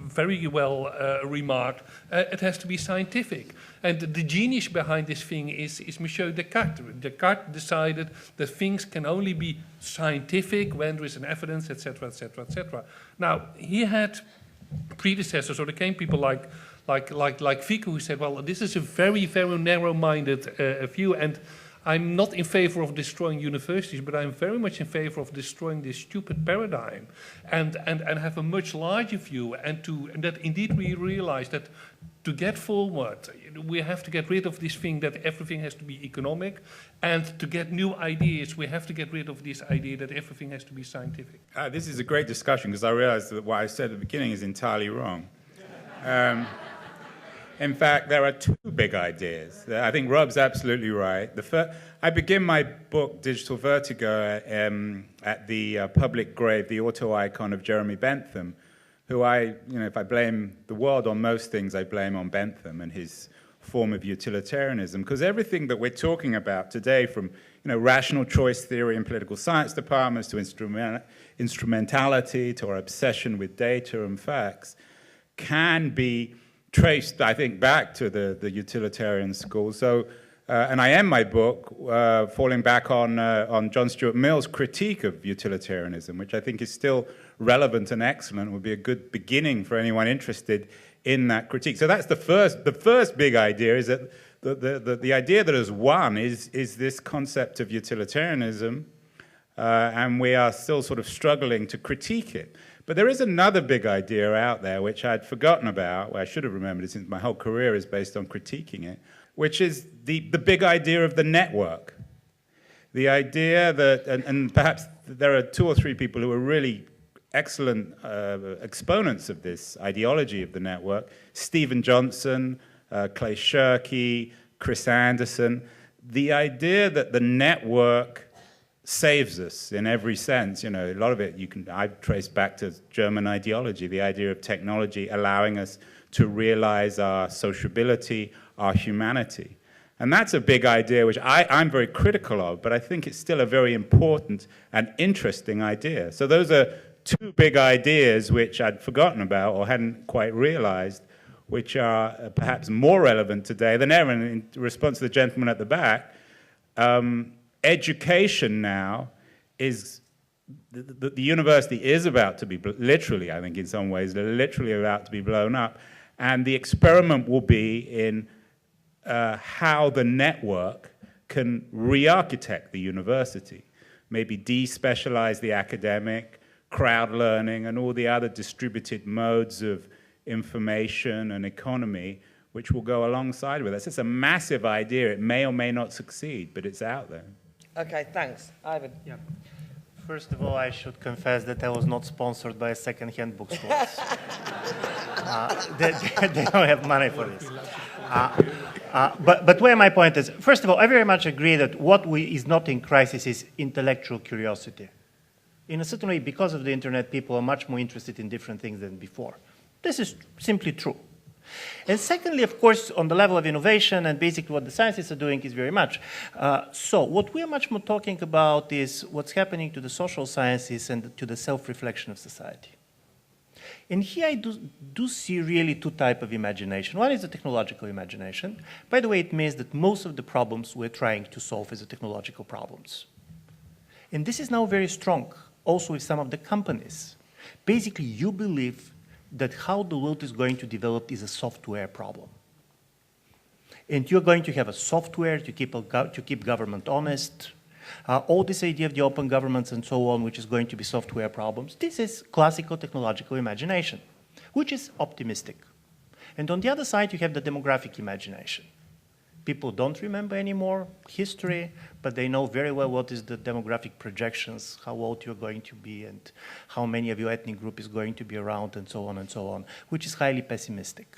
very well remarked, it has to be scientific. And the genius behind this thing is Monsieur Descartes. Descartes decided that things can only be scientific when there is an evidence, etc., etc., etc. Now, he had predecessors, or there came people like Vico, who said, well, this is a very, very narrow-minded view, and I'm not in favor of destroying universities, but I'm very much in favor of destroying this stupid paradigm and have a much larger view, and that indeed we realize that to get forward, we have to get rid of this thing that everything has to be economic, and to get new ideas, we have to get rid of this idea that everything has to be scientific. This is a great discussion, because I realize that what I said at the beginning is entirely wrong. In fact, there are 2 big ideas. I think Rob's absolutely right. I begin my book, Digital Vertigo, at the public grave, the auto-icon of Jeremy Bentham, who if I blame the world on most things, I blame on Bentham and his form of utilitarianism. Because everything that we're talking about today, from rational choice theory in political science departments to instrumentality to our obsession with data and facts, can be traced, I think, back to the utilitarian school. So, and I end my book falling back on John Stuart Mill's critique of utilitarianism, which I think is still relevant and excellent, would be a good beginning for anyone interested in that critique. So that's the first big idea, is that the idea that has won is this concept of utilitarianism, and we are still sort of struggling to critique it. But there is another big idea out there which I'd forgotten about, well, I should have remembered it since my whole career is based on critiquing it, which is the big idea of the network. The idea that, and perhaps there are 2 or 3 people who are really excellent exponents of this ideology of the network: Stephen Johnson, Clay Shirky, Chris Anderson. The idea that the network saves us in every sense. A lot of it I've traced back to German ideology, the idea of technology allowing us to realize our sociability, our humanity. And that's a big idea which I'm very critical of, but I think it's still a very important and interesting idea. So those are 2 big ideas which I'd forgotten about or hadn't quite realized, which are perhaps more relevant today than ever. And in response to the gentleman at the back, education now is, the university is about to be, literally, I think in some ways, literally about to be blown up. And the experiment will be in how the network can re-architect the university, maybe despecialize the academic, crowd learning, and all the other distributed modes of information and economy which will go alongside with us. It's a massive idea. It may or may not succeed, but it's out there. Okay, thanks. Ivan. Yeah. First of all, I should confess that I was not sponsored by a second-hand bookstore. They don't have money for this. But where my point is, first of all, I very much agree that what is not in crisis is intellectual curiosity. In a certain way, because of the internet, people are much more interested in different things than before. This is simply true. And secondly, of course, on the level of innovation and basically what the scientists are doing is very much. So what we are much more talking about is what's happening to the social sciences and to the self-reflection of society. And here I do see really two types of imagination. One is the technological imagination. By the way, it means that most of the problems we're trying to solve is the technological problems. And this is now very strong, also with some of the companies. Basically, you believe that how the world is going to develop is a software problem. And you're going to have a software to keep government honest. All this idea of the open governments and so on, which is going to be software problems, this is classical technological imagination, which is optimistic. And on the other side, you have the demographic imagination. People don't remember anymore history, but they know very well what is the demographic projections, how old you're going to be, and how many of your ethnic group is going to be around, and so on, which is highly pessimistic.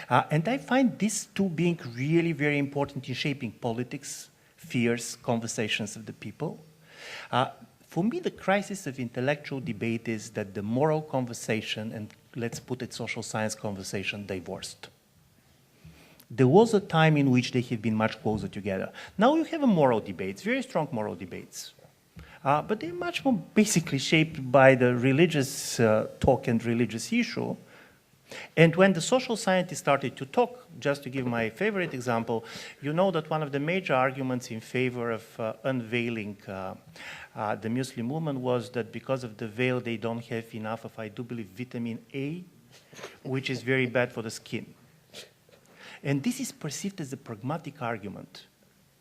And I find these two being really very important in shaping politics, fears, conversations of the people. For me, the crisis of intellectual debate is that the moral conversation, and let's put it social science conversation, divorced. There was a time in which they have been much closer together. Now you have a moral debates, very strong moral debates. But they're much more basically shaped by the religious talk and religious issue. And when the social scientists started to talk, just to give my favorite example, you know that one of the major arguments in favor of unveiling the Muslim woman was that because of the veil, they don't have enough of, I do believe, vitamin A, which is very bad for the skin. And this is perceived as a pragmatic argument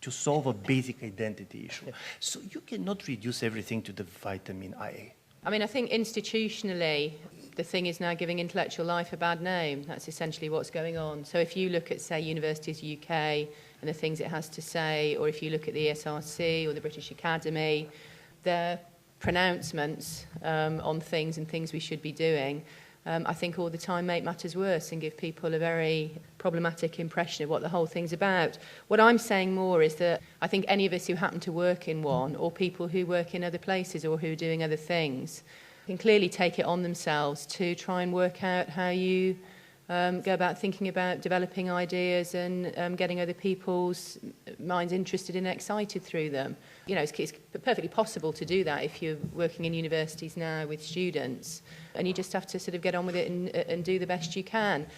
to solve a basic identity issue. So you cannot reduce everything to the vitamin A. I mean, I think institutionally, the thing is now giving intellectual life a bad name. That's essentially what's going on. So if you look at, say, Universities UK and the things it has to say, or if you look at the ESRC or the British Academy, their pronouncements on things and things we should be doing, I think all the time make matters worse and give people a very problematic impression of what the whole thing's about. What I'm saying more is that I think any of us who happen to work in one, or people who work in other places or who are doing other things, can clearly take it on themselves to try and work out how you go about thinking about developing ideas and getting other people's minds interested and excited through them. You know, it's perfectly possible to do that if you're working in universities now with students, and you just have to sort of get on with it and do the best you can.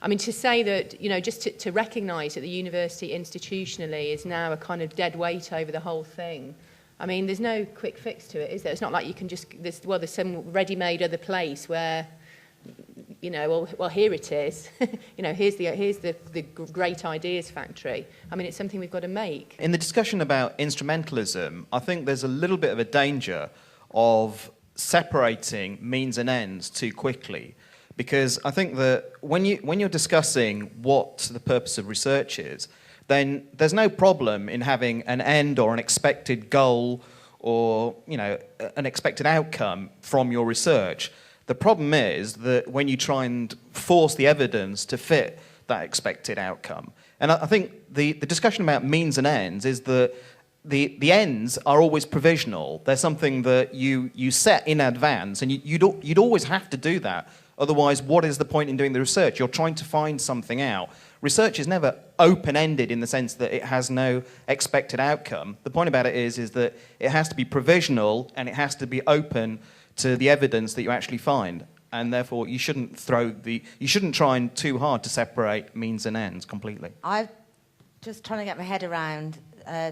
I mean, to say that, you know, just to recognise that the university institutionally is now a kind of dead weight over the whole thing, I mean, there's no quick fix to it, is there? It's not like you can just, there's some ready-made other place where, you know, well, here it is. You know, here's the great ideas factory. I mean, it's something we've got to make. In the discussion about instrumentalism, I think there's a little bit of a danger of separating means and ends too quickly, because I think that when you're discussing what the purpose of research is, then there's no problem in having an end or an expected goal or, you know, an expected outcome from your research. The problem is that when you try and force the evidence to fit that expected outcome. And I think the discussion about means and ends is that the ends are always provisional. They're something that you set in advance, and you'd always have to do that. Otherwise, what is the point in doing the research? You're trying to find something out. Research is never open-ended in the sense that it has no expected outcome. The point about it is that it has to be provisional and it has to be open to the evidence that you actually find. And therefore, you shouldn't try too hard to separate means and ends completely. I'm just trying to get my head around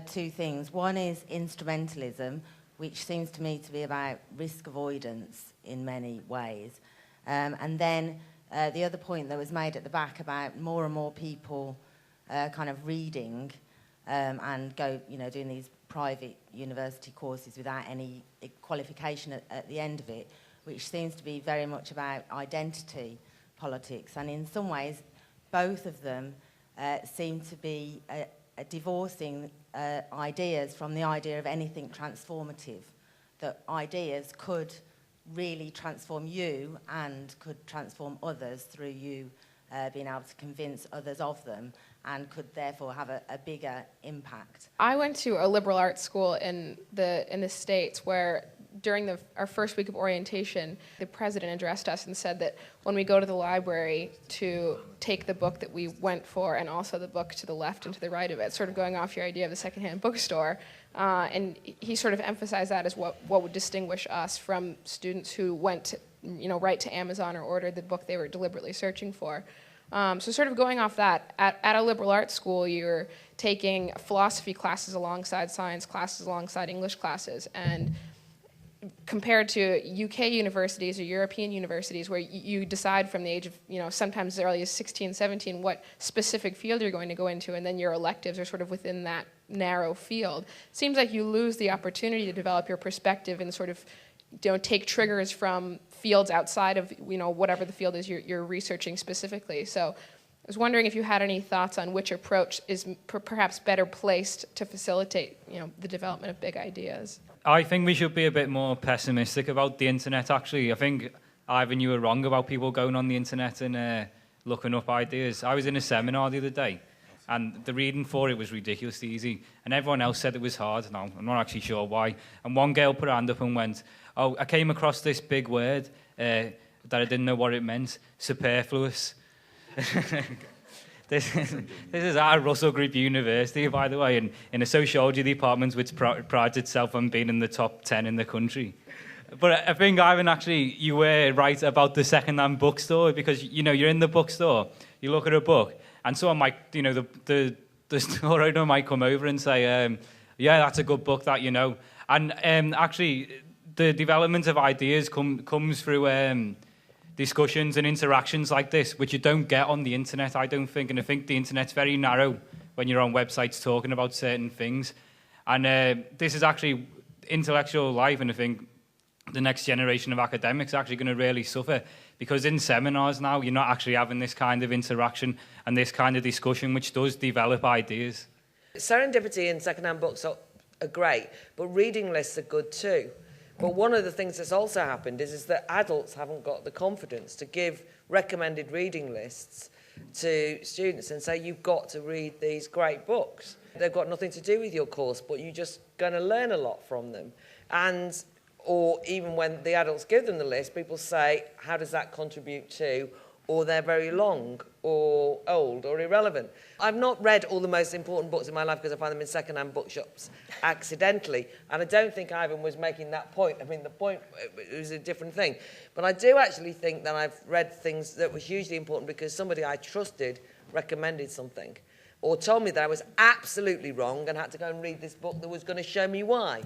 two things. One is instrumentalism, which seems to me to be about risk avoidance in many ways. And then the other point that was made at the back about more and more people kind of reading and doing these private university courses without any qualification at the end of it, which seems to be very much about identity politics. And in some ways, both of them seem to be divorcing ideas from the idea of anything transformative, that ideas could really transform you and could transform others through you being able to convince others of them, and could therefore have a bigger impact. I went to a liberal arts school in the States where during our first week of orientation, the president addressed us and said that when we go to the library to take the book that we went for and also the book to the left and to the right of it, sort of going off your idea of the secondhand bookstore, and he sort of emphasized that as what would distinguish us from students who went right to Amazon or ordered the book they were deliberately searching for. So sort of going off that, at a liberal arts school, you're taking philosophy classes alongside science classes alongside English classes, and compared to UK universities or European universities where you decide from the age of, sometimes as early as 16, 17, what specific field you're going to go into, and then your electives are sort of within that narrow field. It seems like you lose the opportunity to develop your perspective and sort of take triggers from fields outside of whatever the field is you're researching specifically. So I was wondering if you had any thoughts on which approach is perhaps better placed to facilitate the development of big ideas. I think we should be a bit more pessimistic about the internet, actually. I think, Ivan, you were wrong about people going on the internet and looking up ideas. I was in a seminar the other day, and the reading for it was ridiculously easy, and everyone else said it was hard. Now, I'm not actually sure why. And one girl put her hand up and went, "Oh, I came across this big word that I didn't know what it meant, superfluous." This is at Russell Group University, by the way, and in a sociology department which prides itself on being in the top 10 in the country. But I think, Ivan, actually, you were right about the second-hand bookstore, because, you're in the bookstore, you look at a book, and someone might, the store owner might come over and say, yeah, that's a good book, that, And actually, the development of ideas comes through discussions and interactions like this, which you don't get on the internet, I don't think. And I think the internet's very narrow when you're on websites talking about certain things. And this is actually intellectual life, and I think the next generation of academics are actually going to really suffer, because in seminars now, you're not actually having this kind of interaction and this kind of discussion, which does develop ideas. Serendipity and secondhand books are great, but reading lists are good too. But one of the things that's also happened is that adults haven't got the confidence to give recommended reading lists to students and say, you've got to read these great books. They've got nothing to do with your course, but you're just going to learn a lot from them. Or even when the adults give them the list, people say, how does that contribute to? Or they're very long, or old, or irrelevant. I've not read all the most important books in my life because I find them in second-hand bookshops accidentally, and I don't think Ivan was making that point. I mean, the point was a different thing. But I do actually think that I've read things that were hugely important because somebody I trusted recommended something, or told me that I was absolutely wrong and had to go and read this book that was going to show me why.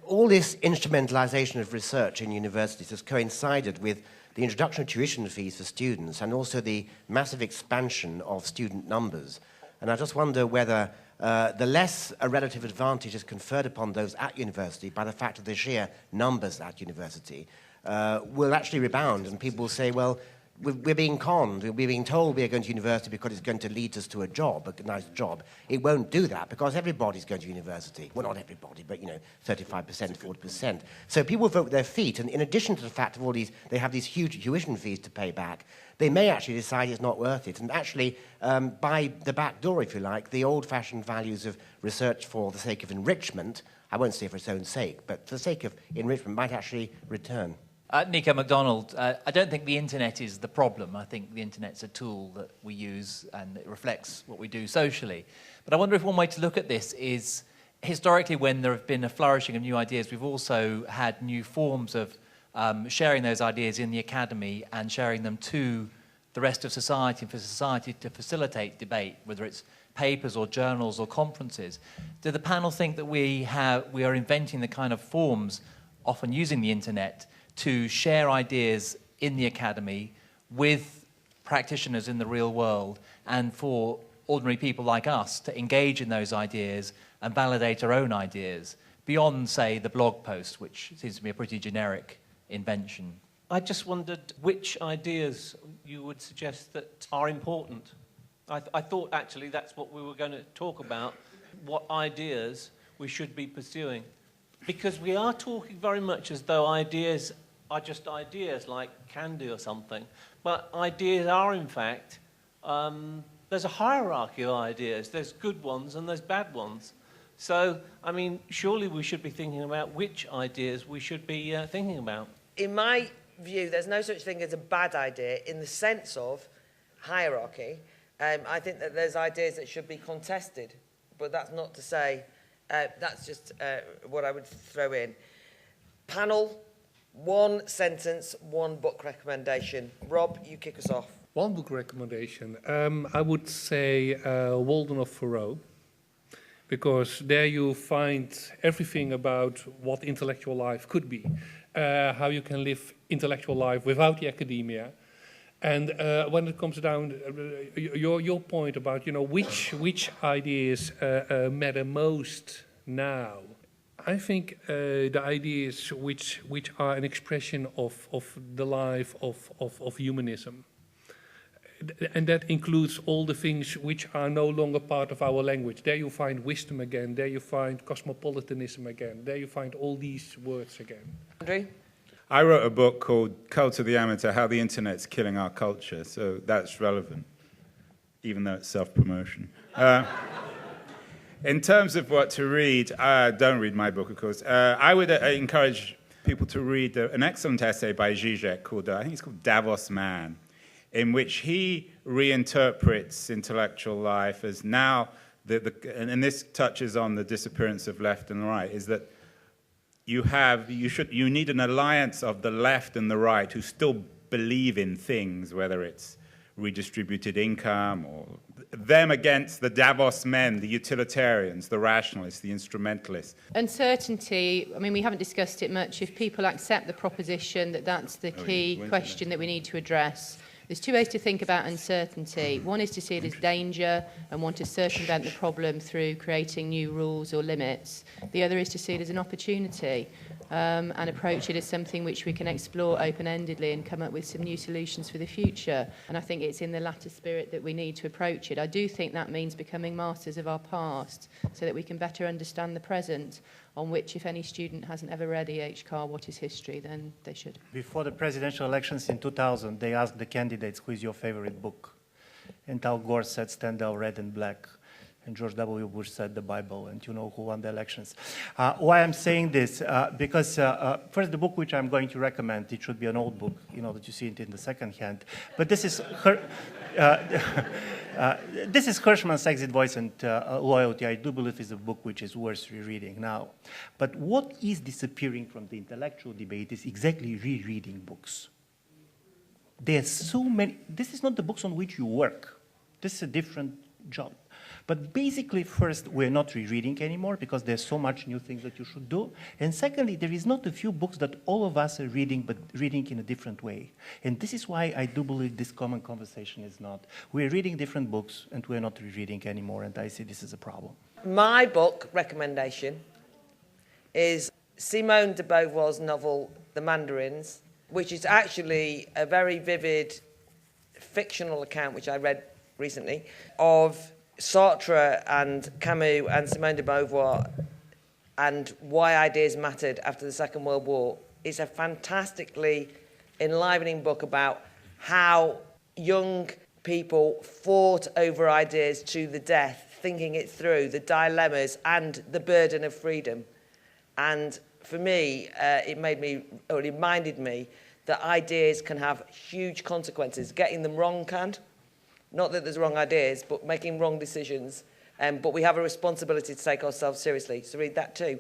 All this instrumentalization of research in universities has coincided with the introduction of tuition fees for students and also the massive expansion of student numbers. And I just wonder whether the less a relative advantage is conferred upon those at university by the fact of the sheer numbers at university will actually rebound, and people will say, well, we're being conned, we're being told we're going to university because it's going to lead us to a job, a nice job. It won't do that because everybody's going to university. Well, not everybody, but, 35%, 40%. So people vote with their feet, and in addition to the fact of all these, they have these huge tuition fees to pay back, they may actually decide it's not worth it. And actually, by the back door, if you like, the old-fashioned values of research for the sake of enrichment, I won't say for its own sake, but for the sake of enrichment, might actually return. Nico MacDonald, I don't think the internet is the problem. I think the internet's a tool that we use and it reflects what we do socially. But I wonder if one way to look at this is, historically, when there have been a flourishing of new ideas, we've also had new forms of sharing those ideas in the academy and sharing them to the rest of society, and for society to facilitate debate, whether it's papers or journals or conferences. Do the panel think that we are inventing the kind of forms, often using the internet, to share ideas in the academy with practitioners in the real world, and for ordinary people like us to engage in those ideas and validate our own ideas beyond, say, the blog post, which seems to be a pretty generic invention? I just wondered which ideas you would suggest that are important. I thought actually that's what we were going to talk about, what ideas we should be pursuing? Because we are talking very much as though ideas are just ideas, like candy or something. But ideas are, in fact, there's a hierarchy of ideas. There's good ones and there's bad ones. So, I mean, surely we should be thinking about which ideas we should be thinking about. In my view, there's no such thing as a bad idea in the sense of hierarchy. I think that there's ideas that should be contested, but that's not to say, that's just what I would throw in. Panel, one sentence, one book recommendation. Rob, you kick us off. One book recommendation. I would say Walden of Thoreau, because there you find everything about what intellectual life could be, how you can live intellectual life without the academia. And when it comes down, your point about, you know, which ideas matter most now, I think the ideas which are an expression of the life of humanism. And that includes all the things which are no longer part of our language. There you find wisdom again, there you find cosmopolitanism again, there you find all these words again. Andrew? I wrote a book called Cult of the Amateur, How the Internet's Killing Our Culture, so that's relevant, even though it's self-promotion. In terms of what to read, don't read my book, of course. I would encourage people to read an excellent essay by Zizek called, I think it's called Davos Man, in which he reinterprets intellectual life as now, and this touches on the disappearance of left and right, is that you need an alliance of the left and the right who still believe in things, whether it's redistributed income or them against the Davos men, the utilitarians, the rationalists, the instrumentalists. Uncertainty, I mean, we haven't discussed it much. If people accept the proposition that that's the key question that we need to address, there's two ways to think about uncertainty. One is to see it as danger and want to circumvent the problem through creating new rules or limits. The other is to see it as an opportunity and approach it as something which we can explore open-endedly and come up with some new solutions for the future. And I think it's in the latter spirit that we need to approach it. I do think that means becoming masters of our past so that we can better understand the present, on which, if any student hasn't ever read E.H. Carr, What is History, then they should. Before the presidential elections in 2000, they asked the candidates, who is your favorite book? And Al Gore said Stendhal, Red and Black. And George W. Bush said the Bible, and you know who won the elections. Why I'm saying this, because first the book which I'm going to recommend, it should be an old book, you know, that you see it in the second hand. But this is this is Hirschman's Exit, Voice and Loyalty. I do believe is a book which is worth rereading now. But what is disappearing from the intellectual debate is exactly rereading books. There's so many. This is not the books on which you work. This is a different job. But basically, first, we're not rereading anymore because there's so much new things that you should do. And secondly, there is not a few books that all of us are reading, but reading in a different way. And this is why I do believe this common conversation is not. We're reading different books, and we're not rereading anymore, and I see this as a problem. My book recommendation is Simone de Beauvoir's novel, The Mandarins, which is actually a very vivid fictional account, which I read recently, of Sartre and Camus and Simone de Beauvoir and why ideas mattered after the Second World War. It's a fantastically enlivening book about how young people fought over ideas to the death, thinking it through, the dilemmas and the burden of freedom. And for me, it reminded me that ideas can have huge consequences. Getting them wrong can. Not that there's wrong ideas, but making wrong decisions. But we have a responsibility to take ourselves seriously. So read that too.